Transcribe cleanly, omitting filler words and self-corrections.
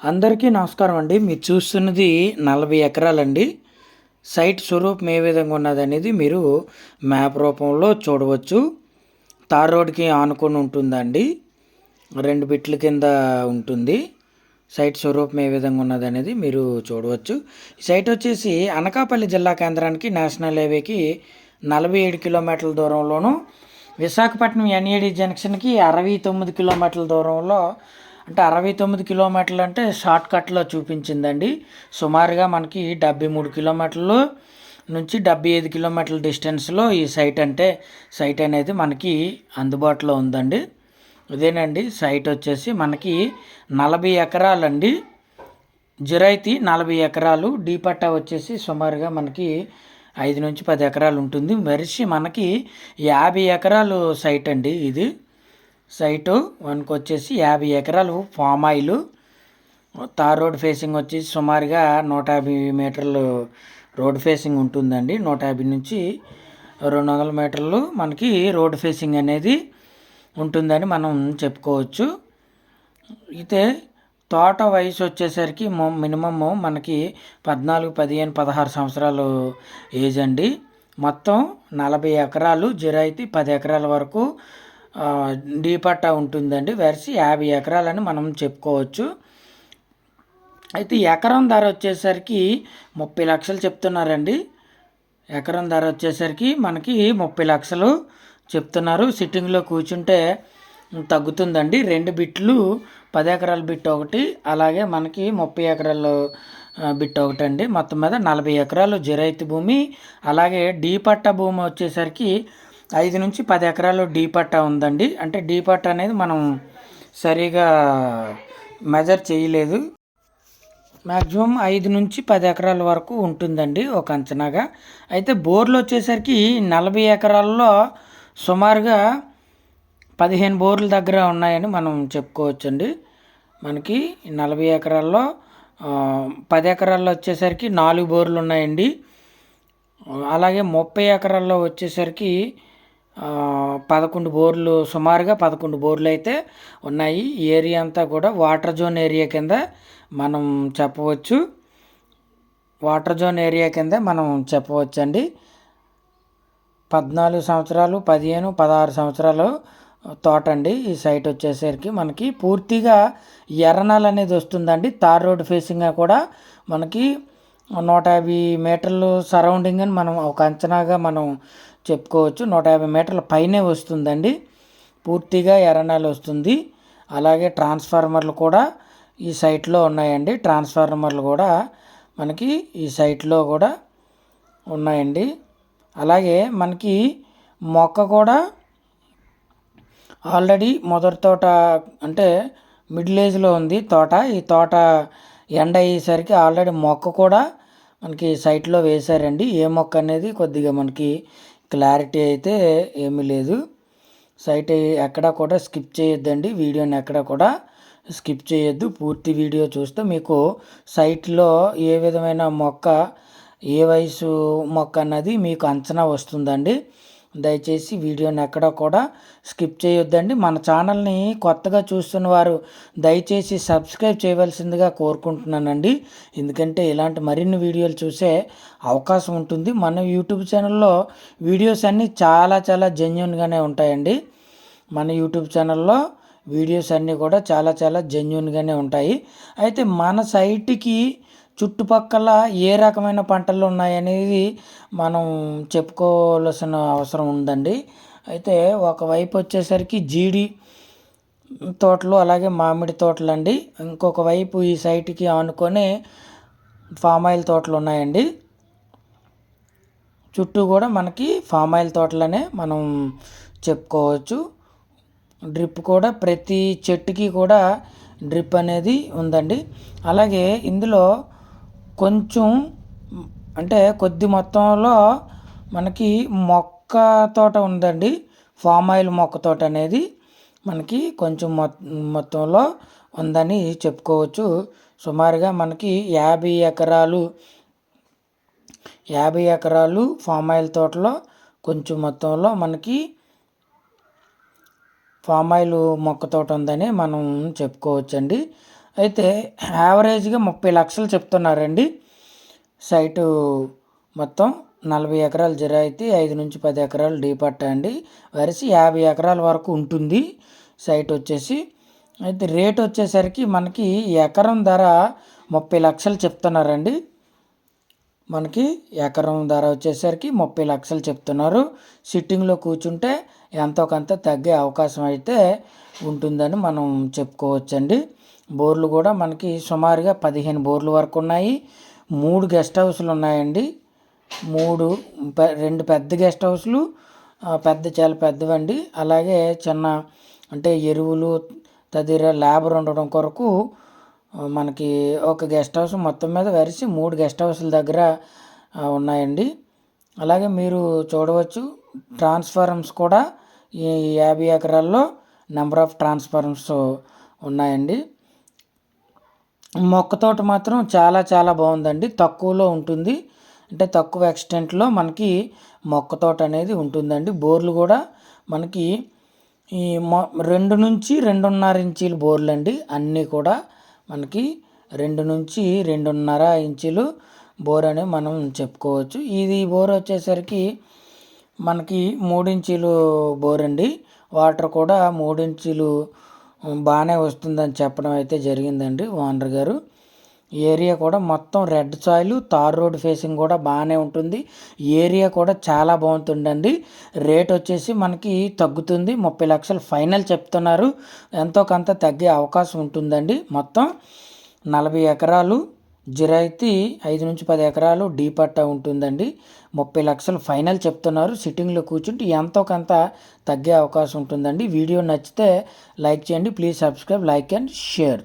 అందరికీ నమస్కారం అండి. మీరు చూస్తున్నది 40 ఎకరాలండి. సైట్ స్వరూపం ఏ విధంగా ఉన్నదనేది మీరు మ్యాప్ రూపంలో చూడవచ్చు. తార్ రోడ్డుకి ఆనుకొని ఉంటుందండి. 2 బిట్ల కింద ఉంటుంది. సైట్ స్వరూపం ఏ విధంగా ఉన్నదనేది మీరు చూడవచ్చు. ఈ సైట్ వచ్చేసి అనకాపల్లి జిల్లా కేంద్రానికి నేషనల్ హైవేకి 47 కిలోమీటర్ల దూరంలోను, విశాఖపట్నం ఎన్ఏడి జంక్షన్కి 69 కిలోమీటర్ల దూరంలో, అంటే 69 కిలోమీటర్లు అంటే షార్ట్ కట్లో చూపించిందండి. సుమారుగా మనకి 73 కిలోమీటర్లు నుంచి 75 కిలోమీటర్ల డిస్టెన్స్లో ఈ సైట్ అనేది మనకి అందుబాటులో ఉందండి. ఇదేనండి సైట్ వచ్చేసి మనకి 40 ఎకరాలండి. జిరైతీ 40 ఎకరాలు, డీ పట్టా వచ్చేసి సుమారుగా మనకి 5 నుంచి 10 ఎకరాలు ఉంటుంది. మరిచి మనకి 50 ఎకరాలు సైట్ అండి. ఇది సైటు వన్కి వచ్చేసి 50 ఎకరాలు palm oil. Tar road facing వచ్చేసి సుమారుగా 150 మీటర్లు రోడ్ ఫేసింగ్ ఉంటుందండి. 150 నుంచి 200 మీటర్లు మనకి రోడ్ ఫేసింగ్ అనేది ఉంటుందని మనం చెప్పుకోవచ్చు. అయితే తోట వయసు వచ్చేసరికి మినిమమ్ మనకి 14, 15, 16 సంవత్సరాలు ఏజ్ అండి. మొత్తం 40 ఎకరాలు జిరైతీ 10 ఎకరాల వరకు డీ పట్టా ఉంటుందండి. వెరసి 50 ఎకరాలని మనం చెప్పుకోవచ్చు. అయితే ఎకరం ధర వచ్చేసరికి 30 లక్షలు చెప్తున్నారండి. ఎకరం ధర వచ్చేసరికి మనకి 30 లక్షలు చెప్తున్నారు. సిట్టింగ్లో కూర్చుంటే తగ్గుతుందండి. 2 బిట్లు, 10 ఎకరాల బిట్ ఒకటి, అలాగే మనకి 30 ఎకరాల బిట్ ఒకటి అండి. మొత్తం మీద 40 ఎకరాలు జిరైతీ భూమి. అలాగే డీ పట్టా భూమి వచ్చేసరికి 5 నుంచి 10 ఎకరాలు డీ పట్టా ఉందండి. అంటే డీ పట్టా అనేది మనం సరిగా మెజర్ చేయలేదు. మ్యాక్సిమం 5 నుంచి 10 ఎకరాల వరకు ఉంటుందండి ఒక అంచనాగా. అయితే బోర్లు వచ్చేసరికి 40 ఎకరాల్లో సుమారుగా 15 బోర్ల దగ్గర ఉన్నాయని మనం చెప్పుకోవచ్చండి. మనకి 40 ఎకరాల్లో 10 ఎకరాల్లో వచ్చేసరికి 4 బోర్లు ఉన్నాయండి. అలాగే 30 ఎకరాల్లో వచ్చేసరికి 11 బోర్లు, సుమారుగా 11 బోర్లు అయితే ఉన్నాయి. ఏరియా అంతా కూడా వాటర్ జోన్ ఏరియా కింద మనం చెప్పవచ్చు. వాటర్ జోన్ ఏరియా కింద మనం చెప్పవచ్చు అండి. 14 సంవత్సరాలు, 15, 16 సంవత్సరాలు తోట అండి. ఈ సైట్ వచ్చేసరికి మనకి పూర్తిగా ఎర్రనాల్ అనేది వస్తుందండి. తార్ రోడ్ ఫేసింగ్గా కూడా మనకి 150 మీటర్లు సరౌండింగ్ అని మనం ఒక అంచనాగా మనం చెప్పుకోవచ్చు. 150 మీటర్ల పైనే వస్తుందండి. పూర్తిగా ఎర్రనాల్ వస్తుంది. అలాగే ట్రాన్స్ఫార్మర్లు కూడా ఈ సైట్లో ఉన్నాయండి. ట్రాన్స్ఫార్మర్లు కూడా మనకి ఈ సైట్లో కూడా ఉన్నాయండి. అలాగే మనకి మొక్క కూడా ఆల్రెడీ మొదటి తోట అంటే మిడిల్ ఏజ్లో ఉంది తోట. ఈ తోట ఎండ అయ్యేసరికి ఆల్రెడీ మొక్క కూడా మనకి సైట్లో వేశారండి. ఏ మొక్క అనేది కొద్దిగా మనకి క్లారిటీ అయితే ఏమీ లేదు. సైట్ ఎక్కడా కూడా స్కిప్ చేయొద్దండి. వీడియోని ఎక్కడా కూడా స్కిప్ చేయొద్దు. పూర్తి వీడియో చూస్తే మీకు సైట్లో ఏ విధమైన మొక్క, ఏ వయసు మొక్క అన్నది మీకు అంచనా వస్తుందండి. దయచేసి వీడియోని ఎక్కడా కూడా స్కిప్ చేయొద్దండి. మన ఛానల్ని కొత్తగా చూస్తున్న వారు దయచేసి సబ్స్క్రైబ్ చేయవలసిందిగా కోరుకుంటున్నానండి. ఎందుకంటే ఇలాంటి మరిన్ని వీడియోలు చూసే అవకాశం ఉంటుంది. మన యూట్యూబ్ ఛానల్లో వీడియోస్ అన్నీ చాలా చాలా జెన్యూన్గానే ఉంటాయండి. మన యూట్యూబ్ ఛానల్లో వీడియోస్ అన్నీ కూడా చాలా చాలా జెన్యూన్గానే ఉంటాయి. అయితే మన సైట్కి చుట్టుపక్కల ఏ రకమైన పంటలు ఉన్నాయనేది మనం చెప్పుకోవాల్సిన అవసరం ఉందండి. అయితే ఒకవైపు వచ్చేసరికి జీడి తోటలు, అలాగే మామిడి తోటలు అండి. ఇంకొక వైపు ఈ సైట్కి ఆనుకొని ఫామ్ ఆయిల్ తోటలు ఉన్నాయండి. చుట్టూ కూడా మనకి ఫామ్ ఆయిల్ తోటలనే మనం చెప్పుకోవచ్చు. డ్రిప్ కూడా ప్రతి చెట్టుకి కూడా డ్రిప్ అనేది ఉందండి. అలాగే ఇందులో కొంచెం అంటే కొద్ది మొత్తంలో మనకి మొక్క తోట ఉందండి. ఫామ్ ఆయిల్ మొక్క తోట అనేది మనకి కొంచెం మొత్తంలో ఉందని చెప్పుకోవచ్చు. సుమారుగా మనకి 50 ఎకరాలు ఫామ్ ఆయిల్ తోటలో కొంచెం మొత్తంలో మనకి ఫామ్ ఆయిల్ మొక్క తోట ఉందని మనం చెప్పుకోవచ్చండి. అయితే యావరేజ్గా 30 లక్షలు చెప్తున్నారండి. సైటు మొత్తం 40 ఎకరాలు జిరాయితీ, 5 నుంచి 10 ఎకరాలు డీ పట్టా అండి. వరిసి 50 ఎకరాల వరకు ఉంటుంది సైట్ వచ్చేసి. అయితే రేట్ వచ్చేసరికి మనకి ఎకరం ధర 30 లక్షలు చెప్తున్నారండి. మనకి ఎకరం ధర వచ్చేసరికి 30 లక్షలు చెప్తున్నారు. సిట్టింగ్లో కూర్చుంటే ఎంతో కొంత తగ్గే అవకాశం అయితే ఉంటుందని మనం చెప్పుకోవచ్చండి. బోర్లు కూడా మనకి సుమారుగా 15 బోర్లు వరకు ఉన్నాయి. 3 గెస్ట్ హౌస్లు ఉన్నాయండి. 2 పెద్ద గెస్ట్ హౌస్లు, చాలా పెద్దవండి. అలాగే చిన్న అంటే ఎరువులు తదితర లేబర్ ఉండడం కొరకు మనకి ఒక గెస్ట్ హౌస్ మొత్తం మీద వరిసి 3 గెస్ట్ హౌస్ల దగ్గర ఉన్నాయండి. అలాగే మీరు చూడవచ్చు ట్రాన్స్ఫార్మర్స్ కూడా ఈ 50 ఎకరాల్లో నెంబర్ ఆఫ్ ట్రాన్స్ఫార్మర్స్ ఉన్నాయండి. మొక్క తోట మాత్రం చాలా చాలా బాగుందండి. తక్కువలో ఉంటుంది, అంటే తక్కువ ఎక్స్టెంట్లో మనకి మొక్క తోట అనేది ఉంటుందండి. బోర్లు కూడా మనకి ఈ 2 నుంచి 2.5 ఇంచీలు బోర్లు అండి. అన్నీ కూడా మనకి 2 నుంచి 2.5 ఇంచులు బోర్ అని మనం చెప్పుకోవచ్చు. ఇది బోర్ వచ్చేసరికి మనకి 3 ఇంచీలు బోర్ అండి. వాటర్ కూడా 3 ఇంచీలు బాగానే వస్తుందని చెప్పడం అయితే జరిగిందండి ఓనర్ గారు. ఏరియా కూడా మొత్తం red soil, tar road facing కూడా బాగానే ఉంటుంది. ఏరియా కూడా చాలా బాగుంటుందండి. రేట్ వచ్చేసి మనకి తగ్గుతుంది. 30 లక్షలు ఫైనల్ చెప్తున్నారు. ఎంతో కొంత తగ్గే అవకాశం ఉంటుందండి. మొత్తం 40 ఎకరాలు జిరాయితీ, 5 నుంచి 10 ఎకరాలు డీ పట్టా ఉంటుందండి. 30 లక్షలు ఫైనల్ చెప్తున్నారు. సిట్టింగ్లో కూర్చుంటే ఎంతో కొంత తగ్గే అవకాశం ఉంటుందండి. వీడియో నచ్చితే లైక్ చేయండి. Please subscribe, like and share.